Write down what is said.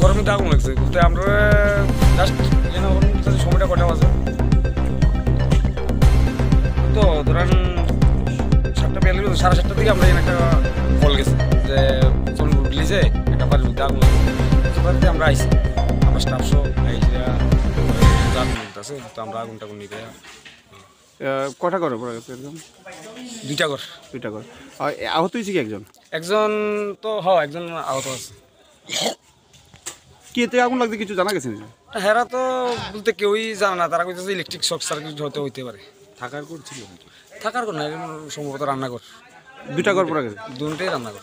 গরমে আগুন লাগছে বলতে আমরা জাস্ট সময়টা কটা বাজে তো ধরেন 7:42 7:30 দিকে আমরা একটা কল গেছে যে সোনপুর ভিলেজে একটা বাড়ির মধ্যে আগুন লাগছে। আমরা আইসি আমার স্টাফ সহ আছে তো আমরা আগুনটা নিবে। কটা ঘরে পড়ে গেছে একদম? দুইটা ঘর। আর আহত হয়েছে কি একজন? একজন তো একজন আহত আছে। কি এতে আগুন লাগছে কিছু জানা গেছে না? হেরা তো বলতে কেউই জানে না, তারা কইতেছে ইলেকট্রিক শর্ট সার্কিট হতে পারে। থাকার ঘর ছিল? থাকার ঘর না, সম্ভবত রান্নাঘর। দুইটা ঘর পড়ে গেছে? দুটোই রান্নাঘর।